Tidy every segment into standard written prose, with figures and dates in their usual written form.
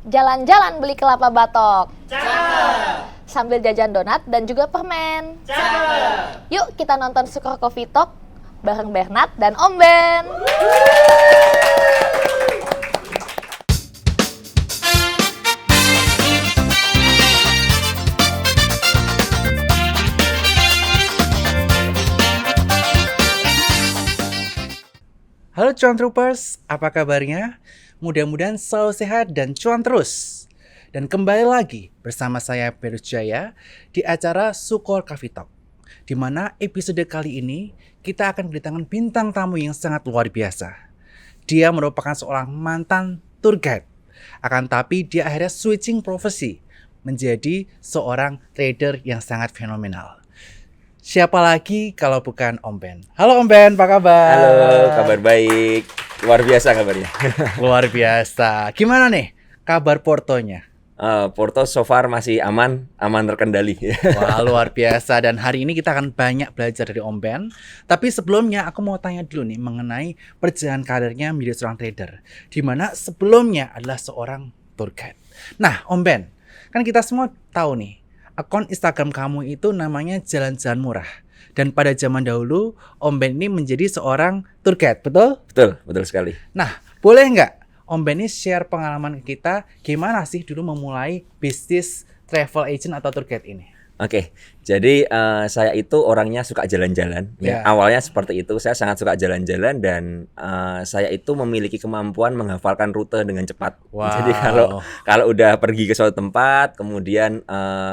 Jalan-jalan beli kelapa batok. Cakep. Sambil jajan donat dan juga permen. Cakep. Yuk kita nonton Sukor Coffee Talk bareng Bernard dan Om Ben. Halo Cuan Troopers, apa kabarnya? Mudah-mudahan selalu sehat dan cuan terus. Dan kembali lagi bersama saya Perus Jaya di acara Sukor Coffee Talk, di mana episode kali ini kita akan kedatangan bintang tamu yang sangat luar biasa. Dia merupakan seorang mantan tour guide, akan tapi dia akhirnya switching profesi menjadi seorang trader yang sangat fenomenal. Siapa lagi kalau bukan Om Ben? Halo Om Ben, apa kabar? Halo, kabar baik. Luar biasa kabarnya. Luar biasa. Gimana nih kabar Portonya? Porto so far masih aman terkendali. Wah, luar biasa. Dan hari ini kita akan banyak belajar dari Om Ben. Tapi sebelumnya aku mau tanya dulu nih mengenai perjalanan karirnya menjadi seorang trader. Di mana sebelumnya adalah seorang tour guide. Nah, Om Ben, kan kita semua tahu nih, akun Instagram kamu itu namanya Jalan-Jalan Murah. Dan pada zaman dahulu, Om Ben ini menjadi seorang tour guide, betul? Betul sekali. Nah, boleh nggak Om Ben ini share pengalaman ke kita, gimana sih dulu memulai bisnis travel agent atau tour guide ini? Oke, jadi saya itu orangnya suka jalan-jalan. Ya. Awalnya seperti itu, saya sangat suka jalan-jalan dan saya itu memiliki kemampuan menghafalkan rute dengan cepat. Wow. Jadi kalau udah pergi ke suatu tempat, kemudian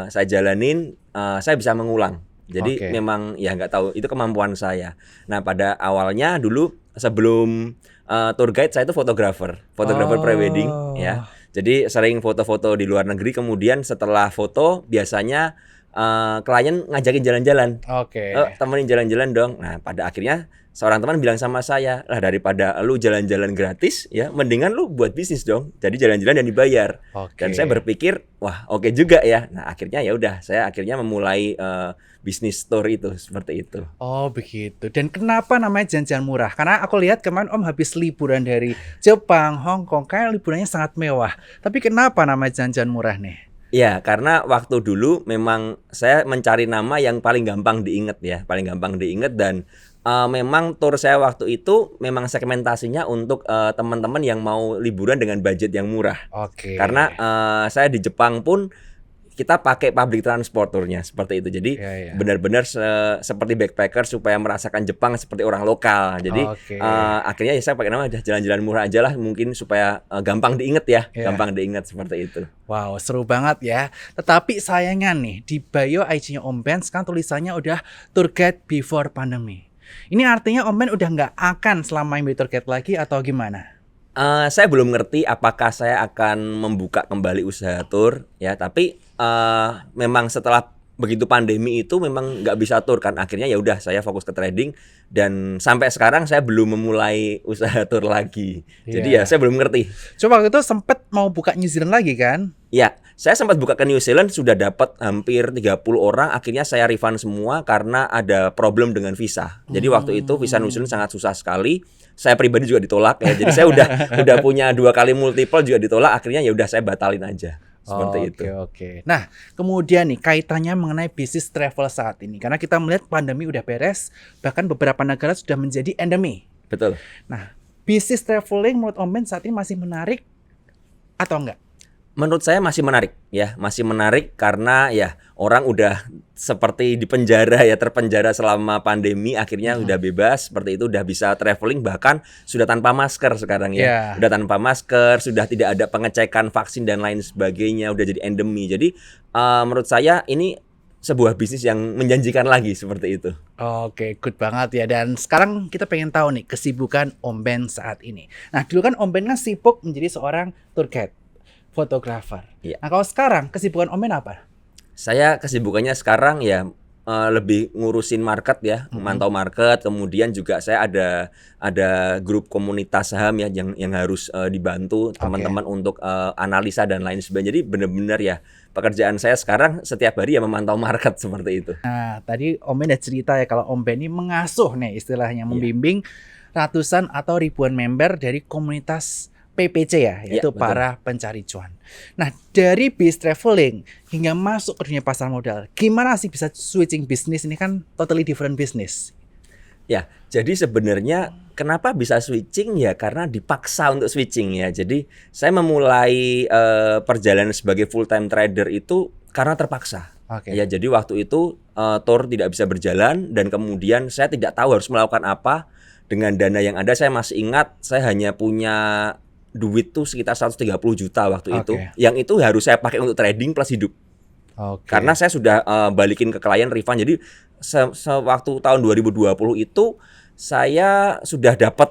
saya jalanin, saya bisa mengulang. Jadi memang ya nggak tahu, itu kemampuan saya. Nah pada awalnya dulu sebelum tour guide saya itu fotografer prewedding ya. Jadi sering foto-foto di luar negeri, kemudian setelah foto biasanya klien ngajakin jalan-jalan. Temenin jalan-jalan dong. Nah, pada akhirnya seorang teman bilang sama saya, lah daripada lu jalan-jalan gratis ya, mendingan lu buat bisnis dong. Jadi jalan-jalan dan dibayar. Dan saya berpikir, wah, oke juga ya. Nah, akhirnya ya udah, saya akhirnya memulai bisnis tour itu seperti itu. Oh, begitu. Dan kenapa namanya Jalan-Jalan Murah? Karena aku lihat kemarin Om habis liburan dari Jepang, Hong Kong, kayak liburannya sangat mewah. Tapi kenapa namanya Jalan-Jalan Murah nih? Ya, karena waktu dulu memang saya mencari nama yang paling gampang diingat ya, dan memang tour saya waktu itu memang segmentasinya untuk teman-teman yang mau liburan dengan budget yang murah. Karena saya di Jepang pun kita pakai public transport tournya seperti itu. Jadi benar-benar seperti backpacker supaya merasakan Jepang seperti orang lokal. Jadi akhirnya ya saya pakai nama Jalan-Jalan Murah aja lah, mungkin supaya gampang diingat ya, gampang diingat seperti itu. Wow, seru banget ya. Tetapi sayangnya nih, di bio IG-nya Om Ben sekarang tulisannya udah tour guide before pandemi. Ini artinya Om Ben udah nggak akan selama ini tour guide lagi atau gimana? Saya belum ngerti apakah saya akan membuka kembali usaha tour ya, tapi memang setelah begitu pandemi itu memang nggak bisa tour kan, akhirnya ya udah saya fokus ke trading dan sampai sekarang saya belum memulai usaha tour lagi. Jadi ya saya belum ngerti. Coba waktu itu sempet mau buka New Zealand lagi kan? Ya, saya sempat buka ke New Zealand, sudah dapat hampir 30 orang, akhirnya saya refund semua karena ada problem dengan visa. Jadi waktu itu visa New Zealand sangat susah sekali. Saya pribadi juga ditolak ya. Jadi saya udah punya 2 kali multiple juga ditolak, akhirnya ya udah saya batalin aja. Seperti itu. Nah, kemudian nih kaitannya mengenai bisnis travel saat ini. Karena kita melihat pandemi udah beres, bahkan beberapa negara sudah menjadi endemi. Betul. Nah, bisnis traveling menurut Om Ben saat ini masih menarik atau enggak? Menurut saya masih menarik ya, masih menarik karena ya orang udah seperti di penjara ya, terpenjara selama pandemi, akhirnya udah bebas seperti itu, udah bisa traveling, bahkan sudah tanpa masker sekarang ya. Udah tanpa masker, sudah tidak ada pengecekan vaksin dan lain sebagainya, udah jadi endemi. Jadi menurut saya ini sebuah bisnis yang menjanjikan lagi seperti itu. Good banget ya. Dan sekarang kita pengen tahu nih kesibukan Om Ben saat ini. Nah, dulu kan Om Ben kan sibuk menjadi seorang tour guide, fotografer. Nah, kalau sekarang kesibukan Om Ben apa? Saya kesibukannya sekarang ya lebih ngurusin market ya, memantau market. Kemudian juga saya ada grup komunitas saham ya yang harus dibantu teman-teman untuk analisa dan lain sebagainya. Jadi benar-benar ya pekerjaan saya sekarang setiap hari ya memantau market seperti itu. Nah, tadi Om Ben udah cerita ya kalau Om Ben ini mengasuh nih istilahnya, membimbing ratusan atau ribuan member dari komunitas PPC ya, yaitu betul. para pencari cuan. Nah, dari bis traveling hingga masuk ke dunia pasar modal, gimana sih bisa switching bisnis? Ini kan totally different business. Ya, jadi sebenarnya kenapa bisa switching ya karena dipaksa untuk switching ya. Jadi saya memulai perjalanan sebagai full time trader itu karena terpaksa. Oke. Ya, jadi waktu itu tour tidak bisa berjalan dan kemudian saya tidak tahu harus melakukan apa dengan dana yang ada. Saya masih ingat saya hanya punya duit tuh sekitar 130 juta waktu itu. Yang itu harus saya pakai untuk trading plus hidup. Karena saya sudah balikin ke klien refund. Jadi sewaktu tahun 2020 itu saya sudah dapat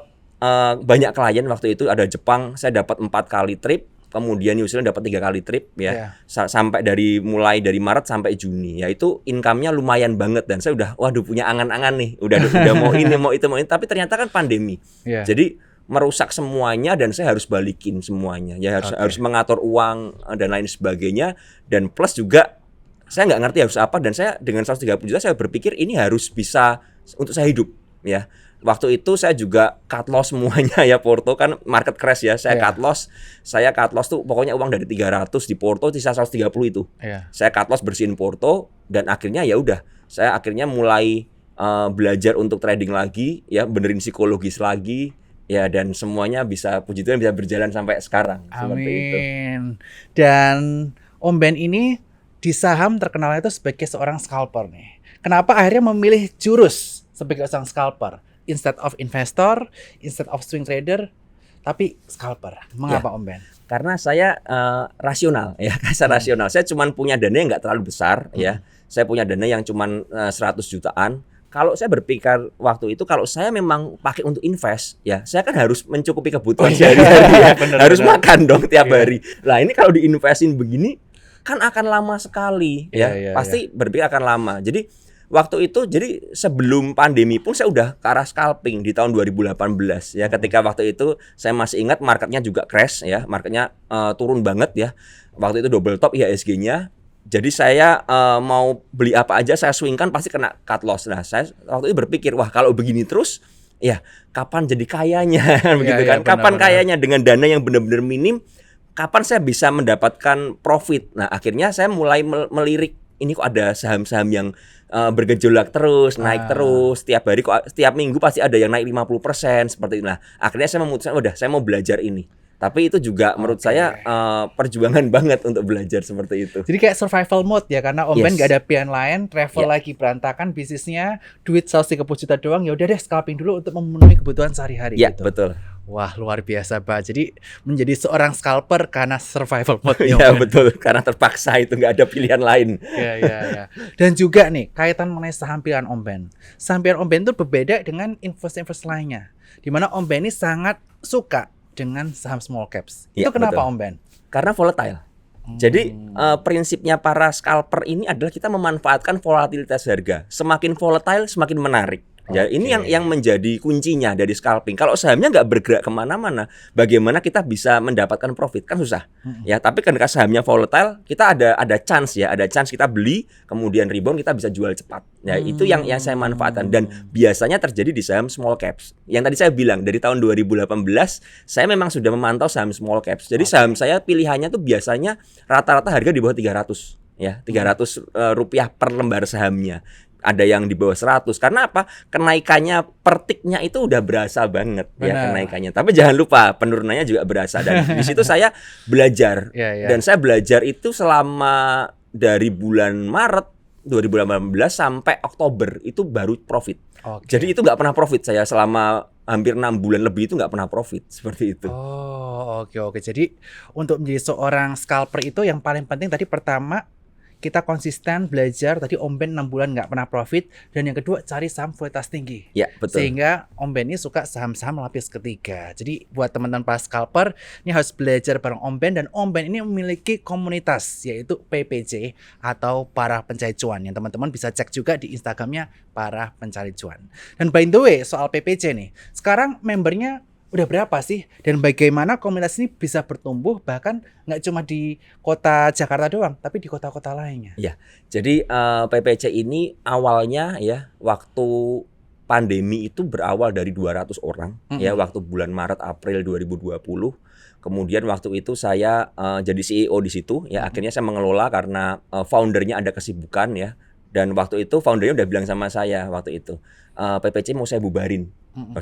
banyak klien waktu itu. Ada Jepang, saya dapat 4 kali trip. Kemudian New Zealand dapat 3 kali trip ya. Sampai mulai dari Maret sampai Juni. Ya itu income-nya lumayan banget dan saya udah waduh punya angan-angan nih. Udah mau ini, mau itu, tapi ternyata kan pandemi. Jadi merusak semuanya dan saya harus balikin semuanya. Ya harus mengatur uang dan lain sebagainya dan plus juga saya nggak ngerti harus apa dan saya dengan 130 juta saya berpikir ini harus bisa untuk saya hidup ya. Waktu itu saya juga cut loss semuanya ya, Porto kan market crash ya. Saya cut loss tuh pokoknya uang dari 300 di Porto sisa 130 itu. Saya cut loss bersihin Porto dan akhirnya ya udah saya akhirnya mulai belajar untuk trading lagi ya, benerin psikologis lagi ya dan semuanya bisa puji Tuhan bisa berjalan sampai sekarang. Seperti itu. Dan Om Ben ini di saham terkenal itu sebagai seorang scalper nih. Kenapa akhirnya memilih jurus sebagai seorang scalper? Instead of investor, instead of swing trader, tapi scalper. Mengapa Om Ben? Karena saya rasional ya, saya rasional. Saya cuma punya dana yang nggak terlalu besar ya. Saya punya dana yang cuma 100 jutaan. Kalau saya berpikir waktu itu kalau saya memang pakai untuk invest ya, saya kan harus mencukupi kebutuhan sehari-hari ya. Harus makan dong tiap hari. Nah, ini kalau diinvestin begini kan akan lama sekali ya. Pasti berpikir akan lama. Jadi waktu itu jadi sebelum pandemi pun saya udah ke arah scalping di tahun 2018 ya. Ketika waktu itu saya masih ingat marketnya juga crash ya, marketnya turun banget ya. Waktu itu double top IHSG-nya. Jadi saya mau beli apa aja saya swingkan pasti kena cut loss. Nah, saya waktu itu berpikir wah kalau begini terus ya kapan jadi kayanya begitu kan? Kapan kayanya dengan dana yang benar-benar minim? Kapan saya bisa mendapatkan profit? Nah, akhirnya saya mulai melirik ini kok ada saham-saham yang bergejolak terus, naik terus, setiap hari kok setiap minggu pasti ada yang naik 50% seperti itu. Nah, akhirnya saya memutuskan udah saya mau belajar ini. Tapi itu juga menurut saya perjuangan banget untuk belajar seperti itu. Jadi kayak survival mode ya, karena Om Ben nggak ada pilihan lain, travel lagi berantakan bisnisnya, duit 130 juta doang, ya udah deh scalping dulu untuk memenuhi kebutuhan sehari-hari. Iya, gitu. Betul. Wah, luar biasa, Pak. Jadi menjadi seorang scalper karena survival mode. Iya, betul. Karena terpaksa itu nggak ada pilihan lain. Iya. Dan juga nih, kaitan mengenai saham pilihan Om Ben. Saham pilihan Om Ben itu berbeda dengan investor-investor lainnya. Di mana Om Ben ini sangat suka dengan saham small caps. Itu kenapa betul. Om Ben? Karena volatile. Jadi prinsipnya para scalper ini adalah kita memanfaatkan volatilitas harga. Semakin volatile, semakin menarik. Ya, ini yang menjadi kuncinya dari scalping. Kalau sahamnya nggak bergerak kemana-mana, bagaimana kita bisa mendapatkan profit? Kan susah. Ya, tapi ketika sahamnya volatile, kita ada chance ya, ada chance kita beli, kemudian rebound kita bisa jual cepat. Ya, itu yang saya manfaatkan dan biasanya terjadi di saham small caps. Yang tadi saya bilang dari tahun 2018, saya memang sudah memantau saham small caps. Jadi saham saya pilihannya tuh biasanya rata-rata harga di bawah 300 ya, 300 rupiah per lembar sahamnya. Ada yang di bawah 100. Karena apa? Kenaikannya per tiknya itu udah berasa banget. Ya kenaikannya. Tapi jangan lupa penurunannya juga berasa. Dan di situ saya belajar. Dan saya belajar itu selama dari bulan Maret 2018 sampai Oktober itu baru profit. Jadi itu nggak pernah profit saya selama hampir 6 bulan lebih itu nggak pernah profit seperti itu. Oke. Jadi untuk menjadi seorang scalper itu yang paling penting tadi pertama kita konsisten belajar. Tadi Om Ben 6 bulan nggak pernah profit. Dan yang kedua cari saham volatilitas tinggi. Ya, betul. Sehingga Om Ben ini suka saham-saham lapis ketiga. Jadi buat teman-teman para scalper ini harus belajar bareng Om Ben. Dan Om Ben ini memiliki komunitas yaitu PPC atau para pencari cuan. Yang teman-teman bisa cek juga di Instagramnya para pencari cuan. Dan by the way soal PPC nih, sekarang membernya udah berapa sih? Dan bagaimana komunitas ini bisa bertumbuh bahkan nggak cuma di kota Jakarta doang, tapi di kota-kota lainnya? Ya, jadi PPC ini awalnya ya waktu pandemi itu berawal dari 200 orang ya waktu bulan Maret April 2020. Kemudian waktu itu saya jadi CEO di situ ya. Akhirnya saya mengelola karena foundernya ada kesibukan ya. Dan waktu itu foundernya udah bilang sama saya waktu itu, PPC mau saya bubarin.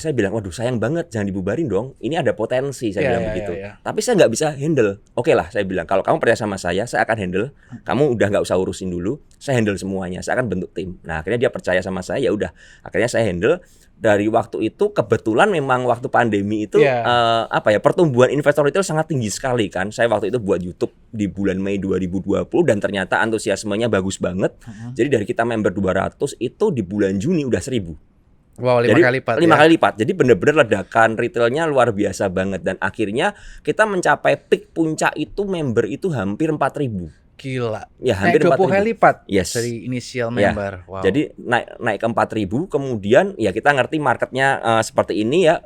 Saya bilang, waduh sayang banget, jangan dibubarin dong. Ini ada potensi, saya bilang begitu. Tapi saya nggak bisa handle. Oke lah, saya bilang, kalau kamu percaya sama saya akan handle. Kamu udah nggak usah urusin dulu, saya handle semuanya. Saya akan bentuk tim. Nah akhirnya dia percaya sama saya, ya udah. Akhirnya saya handle. Dari waktu itu kebetulan memang waktu pandemi itu pertumbuhan investor retail sangat tinggi sekali kan. Saya waktu itu buat YouTube di bulan Mei 2020 dan ternyata antusiasmenya bagus banget. Jadi dari kita member 200 itu di bulan Juni udah 1000. Wow, 5 kali lipat. 5 kali lipat. Jadi benar-benar ledakan retailnya luar biasa banget dan akhirnya kita mencapai peak puncak itu member itu hampir 4000. Gila. Ya, hampir 20 kali lipat dari initial member. Wow. Jadi naik ke 4.000, kemudian ya kita ngerti marketnya seperti ini ya,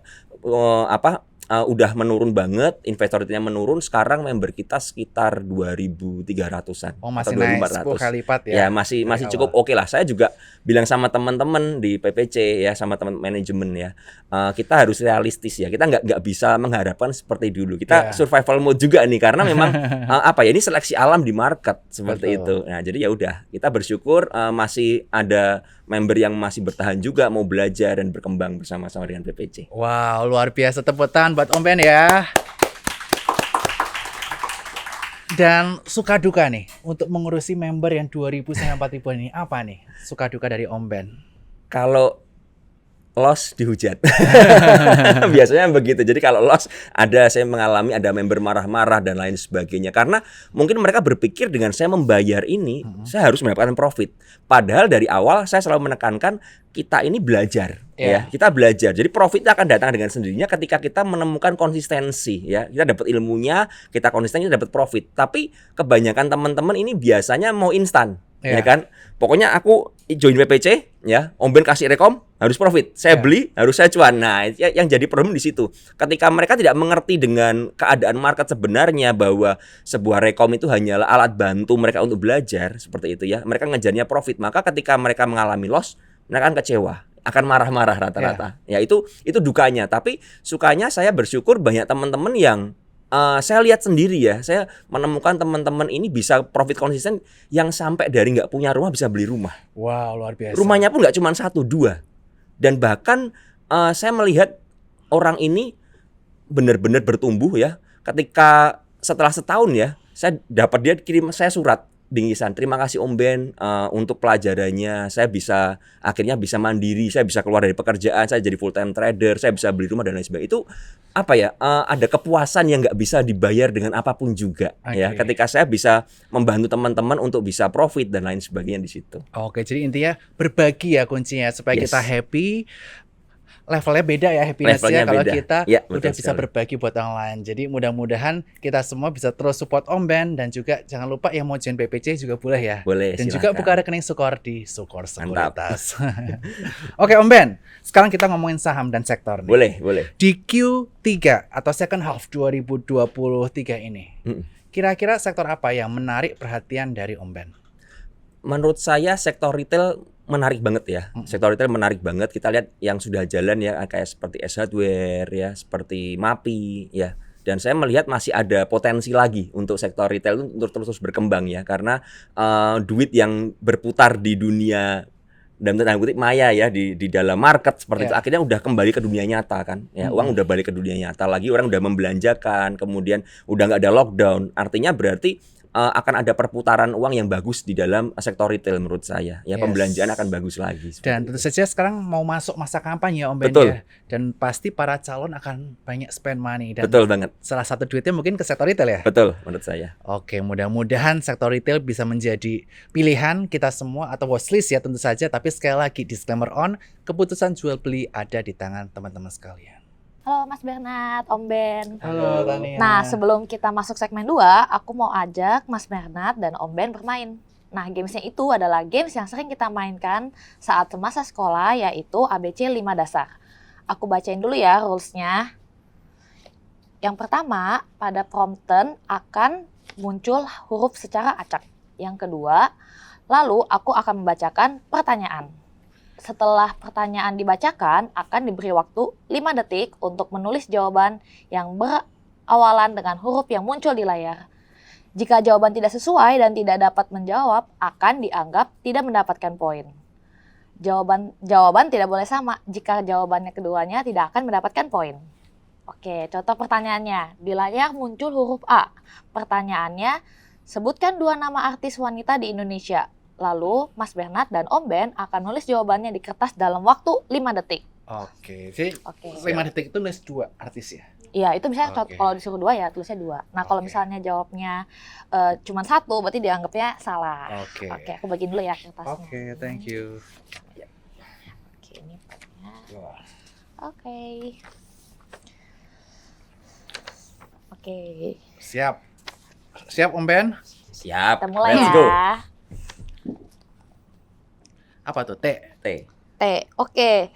udah menurun banget, investor retailnya menurun. Sekarang member kita sekitar 2.300-an. Oh, masih naik 10 kali lipat ya? Ya masih cukup oke lah. Saya juga bilang sama teman-teman di PPC ya, sama teman manajemen ya, kita harus realistis ya. Kita nggak bisa mengharapkan seperti dulu. Kita survival mode juga nih, karena memang ini seleksi alam di market seperti itu. Nah jadi ya udah, kita bersyukur masih ada member yang masih bertahan juga mau belajar dan berkembang bersama-sama dengan PPC. Wow, luar biasa, tepuk tangan buat Om Ben ya. Dan suka duka nih untuk mengurusi member yang 2.000 sampai 4.000 ini apa nih? Suka duka dari Om Ben. Kalau loss dihujat. Biasanya begitu. Jadi kalau loss saya mengalami ada member marah-marah dan lain sebagainya. Karena mungkin mereka berpikir dengan saya membayar ini, saya harus mendapatkan profit. Padahal dari awal saya selalu menekankan kita ini belajar. Ya, kita belajar. Jadi profit akan datang dengan sendirinya ketika kita menemukan konsistensi. Ya, kita dapat ilmunya, kita konsisten, kita dapat profit. Tapi kebanyakan teman-teman ini biasanya mau instan. Ya kan? Pokoknya aku join PPC ya, Om Ben kasih rekom harus profit. Saya beli harus saya cuan. Nah, yang jadi problem di situ. Ketika mereka tidak mengerti dengan keadaan market sebenarnya bahwa sebuah rekom itu hanyalah alat bantu mereka untuk belajar seperti itu ya. Mereka ngejarnya profit. Maka ketika mereka mengalami loss, mereka akan kecewa, akan marah-marah rata-rata. Ya itu dukanya. Tapi sukanya saya bersyukur banyak teman-teman yang saya lihat sendiri ya, saya menemukan teman-teman ini bisa profit konsisten yang sampai dari nggak punya rumah bisa beli rumah. Wow, luar biasa. Rumahnya pun nggak cuma 1, 2. Dan bahkan saya melihat orang ini benar-benar bertumbuh ya. Ketika setelah setahun ya, saya dapat dia kirim saya surat bingkisan. Terima kasih Om Ben untuk pelajarannya. Saya akhirnya bisa mandiri, saya bisa keluar dari pekerjaan, saya jadi full time trader, saya bisa beli rumah dan lain sebagainya. Itu ada kepuasan yang nggak bisa dibayar dengan apapun juga ya. Ketika saya bisa membantu teman-teman untuk bisa profit dan lain sebagainya di situ. Oke, jadi intinya berbagi ya kuncinya supaya kita happy. Levelnya beda ya happiness-nya kalau kita udah bisa berbagi buat orang lain. Jadi mudah-mudahan kita semua bisa terus support Om Ben, dan juga jangan lupa yang mau join PPC juga boleh ya. Boleh. Dan juga buka rekening Sukor di Sukor Sekuritas. Oke Om Ben, sekarang kita ngomongin saham dan sektor nih. Boleh. Di Q3 atau second half 2023 ini, kira-kira sektor apa yang menarik perhatian dari Om Ben? Menurut saya sektor retail menarik banget ya. Sektor retail menarik banget. Kita lihat yang sudah jalan ya, kayak seperti S Hardware ya, seperti MAPI ya. Dan saya melihat masih ada potensi lagi untuk sektor retail itu untuk terus berkembang ya, karena duit yang berputar di dunia dalam tanda kutip maya ya, di dalam market seperti itu akhirnya udah kembali ke dunia nyata kan ya. Uang udah balik ke dunia nyata lagi, orang udah membelanjakan, kemudian udah nggak ada lockdown. Artinya berarti akan ada perputaran uang yang bagus di dalam sektor retail menurut saya ya. Pembelanjaan akan bagus lagi. Dan tentu saja sekarang mau masuk masa kampanye Om Ben ya, dan pasti para calon akan banyak spend money, dan betul banget. Salah satu duitnya mungkin ke sektor retail ya. Betul menurut saya. Oke, mudah-mudahan sektor retail bisa menjadi pilihan kita semua atau watchlist ya tentu saja. Tapi sekali lagi disclaimer on, keputusan jual beli ada di tangan teman-teman sekalian. Halo Mas Bernard, Om Ben. Halo Tania. Nah, sebelum kita masuk segmen 2, aku mau ajak Mas Bernard dan Om Ben bermain. Nah, gamesnya itu adalah games yang sering kita mainkan saat semasa sekolah, yaitu ABC 5 dasar. Aku bacain dulu ya rules-nya. Yang pertama, pada prompt akan muncul huruf secara acak. Yang kedua, lalu aku akan membacakan pertanyaan. Setelah pertanyaan dibacakan, akan diberi waktu 5 detik untuk menulis jawaban yang awalan dengan huruf yang muncul di layar. Jika jawaban tidak sesuai dan tidak dapat menjawab, akan dianggap tidak mendapatkan poin. Jawaban tidak boleh sama. Jika jawabannya keduanya tidak akan mendapatkan poin. Oke, contoh pertanyaannya. Di layar muncul huruf A. Pertanyaannya, sebutkan 2 nama artis wanita di Indonesia. Lalu, Mas Bernard dan Om Ben akan nulis jawabannya di kertas dalam waktu 5 detik. Oke, jadi Oke. 5 detik itu nulis 2 artis ya? Iya, itu misalnya Oke. kalau disuruh 2 ya, tulisnya 2. Nah, kalau Oke. misalnya jawabnya cuma 1, berarti dianggapnya salah. Oke. Oke, aku bagiin dulu ya kertasnya. Oke, thank you. Oke, ini pennya. Wah. Oke. Oke. Siap. Siap Om Ben? Siap. Kita mulai Let's ya. go. Apa tuh? T. T. T. Oke.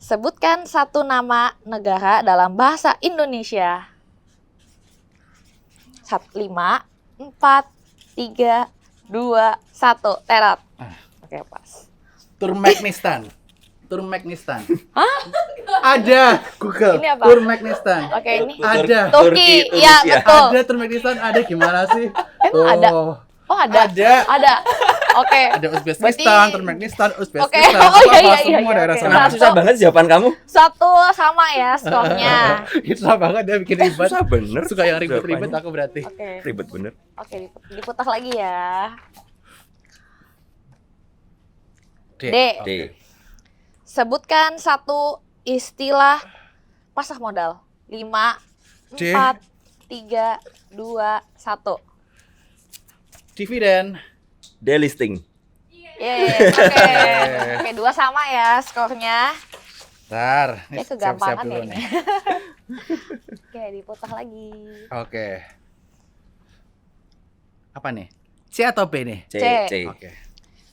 Sebutkan 1 nama negara dalam bahasa Indonesia. 5, 4, 3, 2, 1. Terat. Oke, pas. Turkmenistan. Turkmenistan. Hah? Ada. Google. Ini apa? Turkmenistan. Oke, ini. Ada. Turki. Turki, Iya, Tunisia. betul. Ada Turkmenistan. Ada gimana sih? Emang ada? Oh, ada. Ada. Ada. Oke. Ada Uzbekistan, Berarti- Turkmenistan, Oke. Uzbekistan. Oh, iya, Apa, iya, semua iya, daerah oke. sana. Kenapa susah banget jawaban kamu? 1 sama ya skornya. Itu susah banget dia bikin ribet. Susah bener. Suka yang ribet-ribet jawabannya. aku berarti. Oke. Ribet bener. Oke, diputar lagi ya. D. D. Sebutkan 1 istilah pasar modal. 5, D. 4, 3, 2, 1. Dividen. Delisting. Oke. Oke, 2 sama ya skornya. Bentar. Ini Kayak kegampangan siap-siap dulu ya ini. nih. Oke, diputar lagi. Oke. Apa nih? C atau B nih? C. C. C. Oke.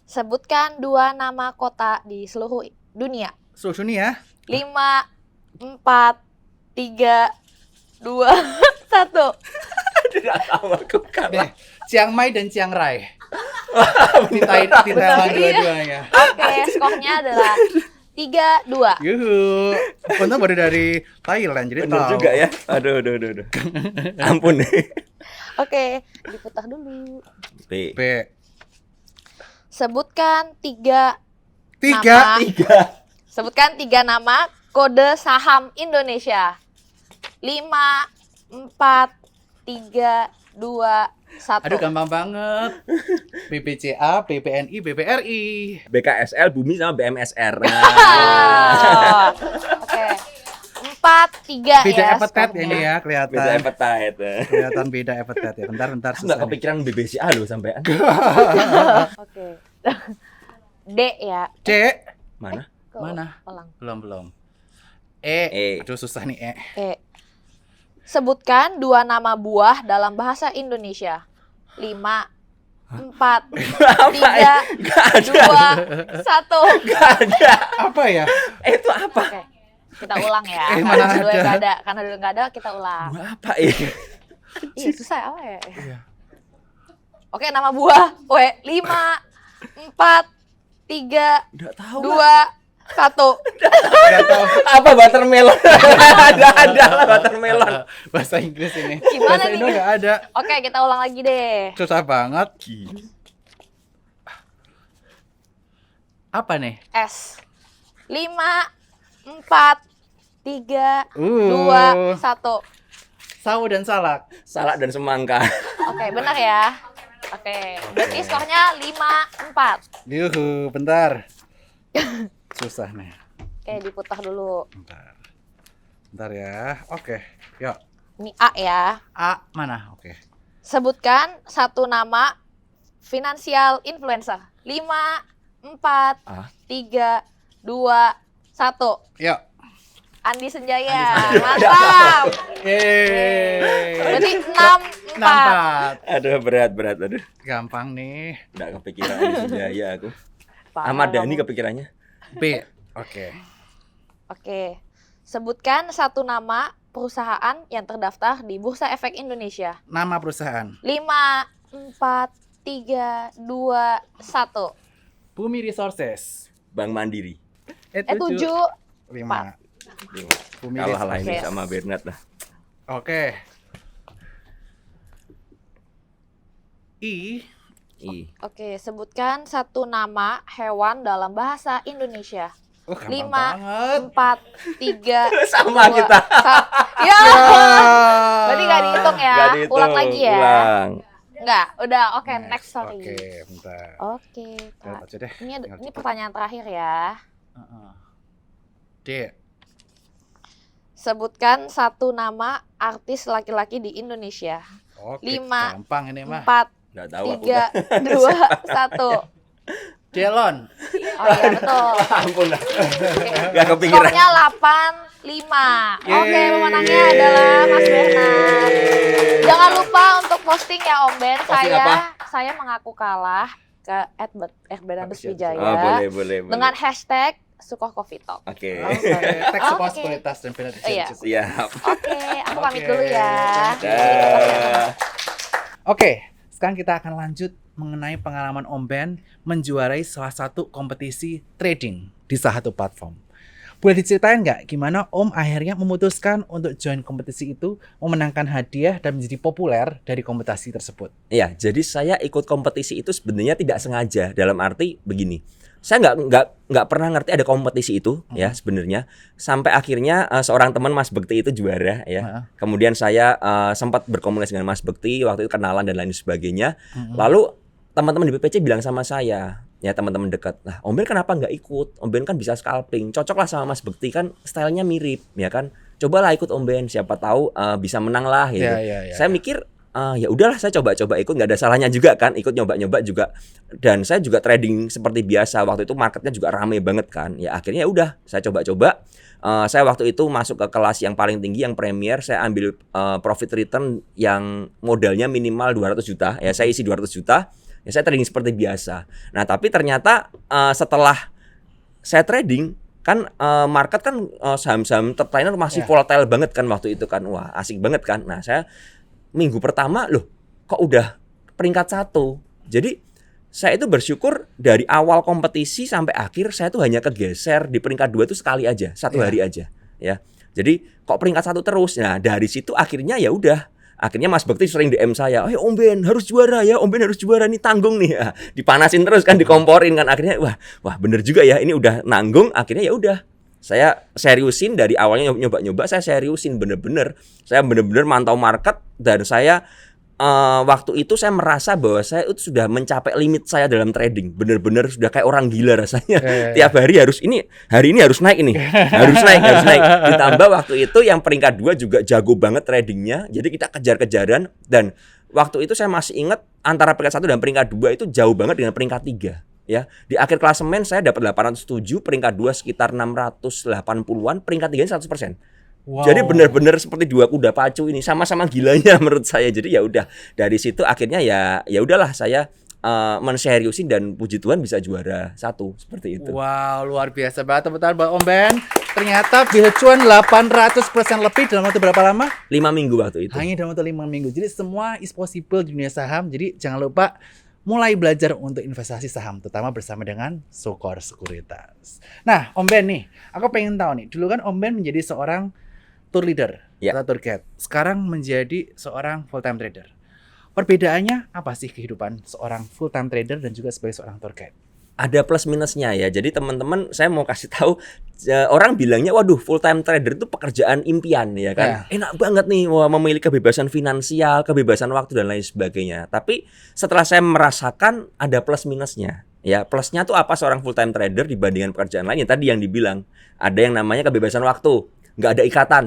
Sebutkan 2 nama kota di seluruh dunia. Susu nih ya. 5, 4, 3, 2, 1. Tidak tahu aku Nih, kalah. Chiang Mai dan Chiang Rai. di Thailand dua-duanya. Oke, skornya adalah 3-2. Yuhu. Untung baru dari Thailand jadi Bener tahu. juga ya. Aduh. Ampun. Oke, diputar dulu. B. B. Sebutkan 3 Tiga. nama. Sebutkan 3 nama kode saham Indonesia. 5, 4, 3, 2, 1. Aduh gampang banget. BBCA, BBNI, BBRI. BKSL, Bumi sama BMSR. Ah. Oke. 4, 3 Beda ya. epetet skornya. ini ya kelihatan. Beda appetite. Kelihatan beda epetet ya. Bentar Aku nggak susah nih. kepikiran BBCA loh sampai. Oke. D ya. C. Mana? Mana? Ulang. Belum. E. Aduh susah nih E. E. Sebutkan 2 nama buah dalam bahasa Indonesia. 5, 4, 3, 2, 1. Gak ada. Apa ya? Itu apa? Oke. Kita ulang ya. Mana Karena dulu ada? nggak ada. Karena dulu nggak ada, kita ulang. Buah apa ini? Iya, susah ya, apa ya? Iya. Oke, nama buah. 5, 4, 3, Enggak tahu. 2, 1. Gak tahu. Apa watermelon? ada lah watermelon. Bahasa Inggris ini. Gimana Bahasa nih? Indo nggak ada. Oke, kita ulang lagi deh. Susah banget. Apa nih? S. 5, 4, 3, 2, 1. Sawo dan salak. Salak dan semangka. Oke, benar ya. Oke, berarti skornya 5, 4. Yuhu, bentar. Susah nih. Oke, diputar dulu. Bentar ya. Oke. Yuk. Ini A ya. A mana? Oke. Sebutkan 1 nama financial influencer. 5, 4, Ah. 3, 2, 1. Yuk. Andi Senjaya. Mantap. Yeay. Berarti 6, 4. 4. Aduh berat. Aduh. Gampang nih. Enggak kepikiran di Senjaya aku. Ahmad Dhani kepikirannya. B. Oke. Oke. Sebutkan 1 nama perusahaan yang terdaftar di Bursa Efek Indonesia. Nama perusahaan. 5, 4, 3, 2, 1. Bumi Resources. Bank Mandiri. 7. 5. Bumi Kalah lah Resources. ini Yes. sama Bernard lah. Oke. I. Oke, sebutkan satu nama hewan dalam bahasa Indonesia. Oh, gampang 5, banget. 4, 3, Sama 2, kita. 1. Ya. Berarti nggak dihitung ya. Nggak dihitung, Ulang lagi ya. ulang. Nggak, udah. Oke, next sorry. Oke, bentar. Oke, Lihat Kak. aja deh. Ini Tinggal cepet. pertanyaan terakhir ya. D. Sebutkan satu nama artis laki-laki di Indonesia. Oke, 5, gampang ini mah. 4, Nggak tahu aku. 3, 2, 1. Delon. Oh iya, betul. Ampun lah. Oke. Nggak kepikiran. Skornya 8-5. Oke, Yeay. pemenangnya adalah Mas Bernard. Jangan lupa untuk posting ya Om Ben. Posting apa? Saya mengaku kalah ke @bernarduswijaya Oh, boleh. dengan hashtag Sukoh Coffee Talk. Oke. Teks Oke. sebuah kualitas dan benefit. Iya. Siap. Oke, aku pamit Oke. dulu ya. Dah. Oke, sekarang kita akan lanjut mengenai pengalaman Om Ben menjuarai salah satu kompetisi trading di salah satu platform. Boleh diceritain nggak gimana Om akhirnya memutuskan untuk join kompetisi itu, memenangkan hadiah dan menjadi populer dari kompetisi tersebut? Iya, jadi saya ikut kompetisi itu sebenarnya tidak sengaja. Dalam arti begini, saya nggak pernah ngerti ada kompetisi itu ya sebenarnya. Sampai akhirnya seorang teman Mas Bekti itu juara ya. Kemudian saya sempat berkomunikasi dengan Mas Bekti, waktu itu kenalan dan lain sebagainya. Lalu teman-teman di BPC bilang sama saya, ya teman-teman dekat, nah Om Ben kenapa nggak ikut? Om Ben kan bisa scalping, cocok lah sama Mas Bekti kan, stylenya mirip, ya kan? Cobalah ikut Om Ben, siapa tahu bisa menang lah gitu. Saya mikir ya udahlah saya coba-coba ikut, nggak ada salahnya juga kan, ikut nyoba-nyoba juga. Dan saya juga trading seperti biasa, waktu itu marketnya juga rame banget kan. Ya akhirnya ya udah saya coba-coba. Saya waktu itu masuk ke kelas yang paling tinggi, yang premier. Saya ambil profit return yang modalnya minimal 200 juta. Ya saya isi 200 juta. Ya saya trading seperti biasa. Nah tapi ternyata setelah saya trading kan market kan saham-saham top liner masih volatile banget kan waktu itu kan. Wah asik banget kan. Nah saya minggu pertama loh kok udah peringkat 1. Jadi saya itu bersyukur dari awal kompetisi sampai akhir saya tuh hanya kegeser di peringkat 2 itu sekali aja, satu hari aja ya. Jadi kok peringkat 1 terus. Nah dari situ akhirnya ya udah. Akhirnya Mas Bekti sering DM saya, Om Ben harus juara ya, Om Ben harus juara nih, tanggung nih. Ya, dipanasin terus kan, dikomporin kan. Akhirnya wah bener juga ya, ini udah nanggung. Akhirnya ya udah, saya seriusin dari awalnya nyoba-nyoba, saya seriusin bener-bener. Saya bener-bener mantau market dan saya waktu itu saya merasa bahwa saya itu sudah mencapai limit saya dalam trading. Bener-bener sudah kayak orang gila rasanya. Tiap hari hari ini harus naik ini. Harus naik. Ditambah waktu itu yang peringkat 2 juga jago banget tradingnya. Jadi kita kejar-kejaran. Dan waktu itu saya masih ingat antara peringkat 1 dan peringkat 2 itu jauh banget dengan peringkat 3. Ya, di akhir klasemen saya dapat 807, peringkat 2 sekitar 680-an, peringkat 3 100%. Wow. Jadi benar-benar seperti dua kuda pacu ini, sama-sama gilanya menurut saya. Jadi ya udah dari situ akhirnya ya udahlah saya menseriusin dan puji Tuhan bisa juara 1 seperti itu. Wow, luar biasa banget teman-teman buat Om Ben. Ternyata bisa cuan 800% lebih dalam waktu berapa lama? 5 minggu waktu itu. Hanya dalam waktu 5 minggu. Jadi semua is possible di dunia saham. Jadi jangan lupa mulai belajar untuk investasi saham, terutama bersama dengan Sukor Sekuritas. Nah, Om Ben nih, aku pengen tahu nih. Dulu kan Om Ben menjadi seorang tour leader atau tour guide. Sekarang menjadi seorang full time trader. Perbedaannya apa sih kehidupan seorang full time trader dan juga sebagai seorang tour guide? Ada plus minusnya ya. Jadi teman-teman saya mau kasih tahu, orang bilangnya waduh full time trader itu pekerjaan impian ya kan. Enak banget nih memiliki kebebasan finansial, kebebasan waktu dan lain sebagainya. Tapi setelah saya merasakan ada plus minusnya. Ya, plusnya tuh apa seorang full time trader dibandingkan pekerjaan lain? Ya, tadi yang dibilang, ada yang namanya kebebasan waktu. Nggak ada ikatan.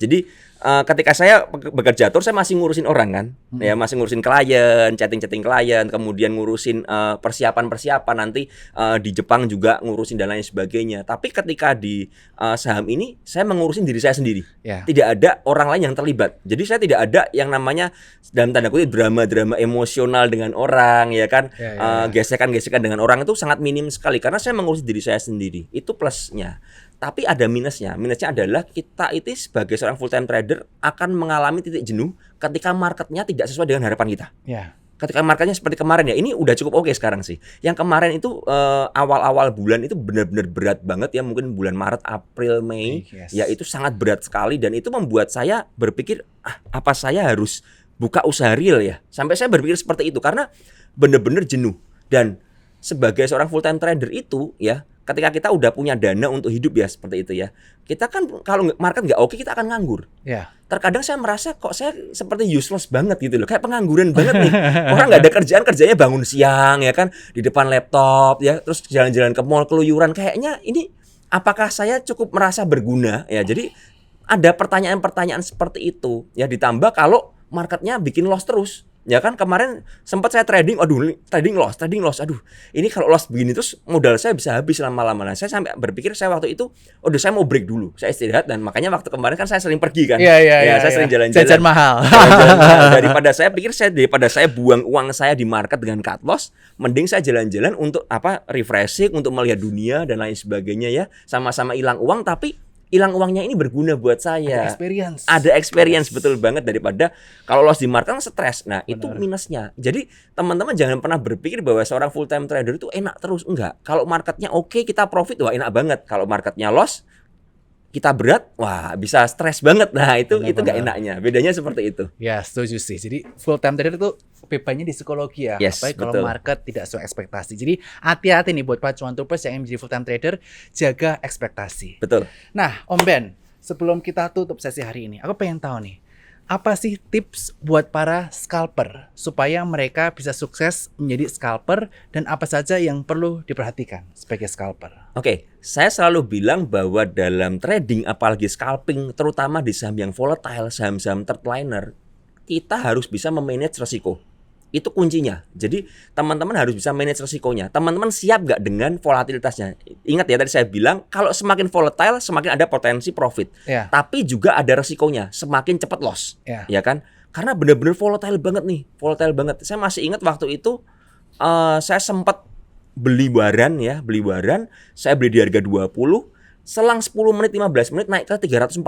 Jadi ketika saya bekerja tour saya masih ngurusin orang kan, ya masih ngurusin klien, chatting klien, kemudian ngurusin persiapan nanti di Jepang juga ngurusin dan lain sebagainya. Tapi ketika di saham ini saya mengurusin diri saya sendiri, tidak ada orang lain yang terlibat. Jadi saya tidak ada yang namanya dalam tanda kutip drama-drama emosional dengan orang, ya kan, gesekan-gesekan dengan orang itu sangat minim sekali karena saya mengurusin diri saya sendiri. Itu plusnya. Tapi ada minusnya. Minusnya adalah kita itu sebagai seorang full time trader akan mengalami titik jenuh ketika marketnya tidak sesuai dengan harapan kita. Ketika marketnya seperti kemarin ya, ini udah cukup oke sekarang sih. Yang kemarin itu awal-awal bulan itu benar-benar berat banget ya, mungkin bulan Maret, April, Mei, ya itu sangat berat sekali dan itu membuat saya berpikir apa saya harus buka usaha real ya. Sampai saya berpikir seperti itu karena bener-bener jenuh. Dan sebagai seorang full time trader itu ya, ketika kita udah punya dana untuk hidup ya seperti itu ya, kita kan kalau market nggak oke kita akan nganggur. Ya. Terkadang saya merasa kok saya seperti useless banget gitu loh, kayak pengangguran banget nih. Orang nggak ada kerjaan, kerjanya bangun siang ya kan, di depan laptop ya, terus jalan-jalan ke mall, keluyuran. Kayaknya ini apakah saya cukup merasa berguna ya? Jadi ada pertanyaan-pertanyaan seperti itu ya, ditambah kalau marketnya bikin loss terus. Ya kan kemarin sempat saya trading, trading loss. Aduh, ini kalau loss begini terus modal saya bisa habis lama-lama. Nah, saya sampai berpikir saya waktu itu, saya mau break dulu, saya istirahat dan makanya waktu kemarin kan saya sering pergi kan. Saya sering jalan-jalan. Jajan mahal. Daripada saya buang uang saya di market dengan cut loss, mending saya jalan-jalan untuk refreshing, untuk melihat dunia dan lain sebagainya ya. Sama-sama hilang uang tapi hilang uangnya ini berguna buat saya. Ada experience betul banget, daripada kalau loss di market kan stres. Nah, itu minusnya. Jadi, teman-teman jangan pernah berpikir bahwa seorang full time trader itu enak terus. Enggak. Kalau marketnya oke, kita profit, wah enak banget. Kalau marketnya loss, kita berat, wah bisa stres banget. Nah, itu enggak enaknya. Bedanya seperti itu. Ya, setuju sih. Jadi, full time trader itu bebannya di psikologi ya. Yes, apalagi kalau betul. market tidak sesuai ekspektasi. Jadi, hati-hati nih buat para cuan troopers yang ingin menjadi full time trader, jaga ekspektasi. Betul. Nah, Om Ben, sebelum kita tutup sesi hari ini, aku pengen tahu nih, apa sih tips buat para scalper supaya mereka bisa sukses menjadi scalper, dan apa saja yang perlu diperhatikan sebagai scalper? Oke, saya selalu bilang bahwa dalam trading, apalagi scalping, terutama di saham yang volatile, saham-saham third liner, kita harus bisa memanage resiko. Itu kuncinya. Jadi teman-teman harus bisa manage resikonya. Teman-teman siap nggak dengan volatilitasnya? Ingat ya, tadi saya bilang kalau semakin volatile semakin ada potensi profit. Ya. Tapi juga ada resikonya, semakin cepat loss. Ya. Ya kan? Karena benar-benar volatile banget nih, volatile banget. Saya masih ingat waktu itu saya sempat beli waran, saya beli di harga 20, selang 10 menit 15 menit naik ke 346.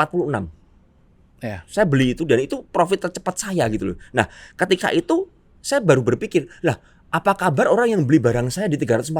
Ya. Saya beli itu dan itu profit tercepat saya gitu loh. Nah, ketika itu saya baru berpikir, lah apa kabar orang yang beli barang saya di 346?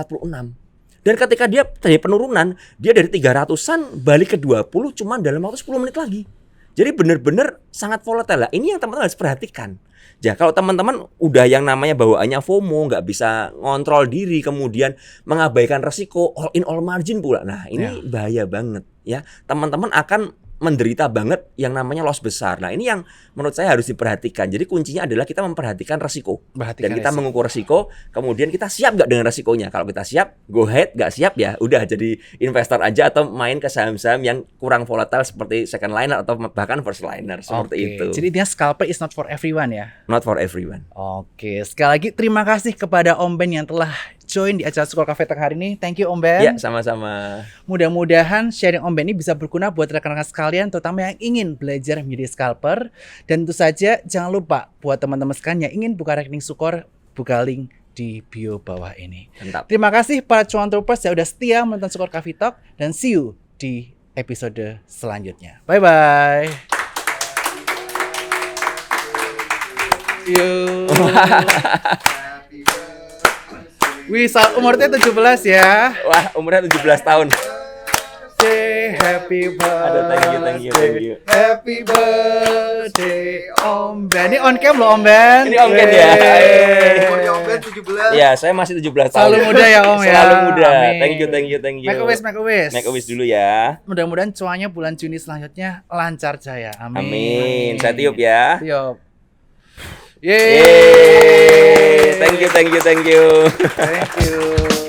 Dan ketika dia dari penurunan, dia dari 300-an balik ke 20 cuma dalam waktu 10 menit lagi. Jadi benar-benar sangat volatile lah. Ini yang teman-teman harus perhatikan. Ya, kalau teman-teman udah yang namanya bawaannya FOMO, nggak bisa ngontrol diri, kemudian mengabaikan resiko, all in all margin pula. Nah, ini bahaya banget ya. Teman-teman akan menderita banget yang namanya loss besar. Nah, ini yang menurut saya harus diperhatikan. Jadi kuncinya adalah kita memperhatikan resiko. Dan kita mengukur resiko, kemudian kita siap nggak dengan resikonya. Kalau kita siap, go ahead. Nggak siap ya udah jadi investor aja atau main ke saham-saham yang kurang volatile seperti second liner atau bahkan first liner seperti itu. Jadi dia scalper is not for everyone ya. Not for everyone. Oke, sekali lagi terima kasih kepada Om Ben yang telah join di acara Sukor Cafe Talk hari ini. Thank you Om Ben. Ya, sama-sama. Mudah-mudahan sharing Om Ben ini bisa berguna buat rekan-rekan sekalian, terutama yang ingin belajar menjadi scalper. Dan tentu saja jangan lupa buat teman-teman sekalian yang ingin buka rekening Sukor, buka link di bio bawah ini. Mantap. Terima kasih para cuan troopers yang udah setia menonton Sukor Cafe Talk, dan see you di episode selanjutnya. Bye-bye. Yuk. Wih, umurnya 17 ya. Wah, umurnya 17 tahun. Say happy Aduh, thank you. birthday. Happy birthday Om Ben. Ini on cam loh Om Ben. Ini Om Ben ya. Umurnya Om Ben 17. Ya, saya masih 17 tahun. Selalu muda ya Om ya. Selalu muda. Amin. Thank you. Make a wish. Make a wish dulu ya. Mudah-mudahan cuannya bulan Juni selanjutnya lancar jaya. Amin. Amin. Saya tiup ya. Tiup. Yeay. Thank you. Thank you.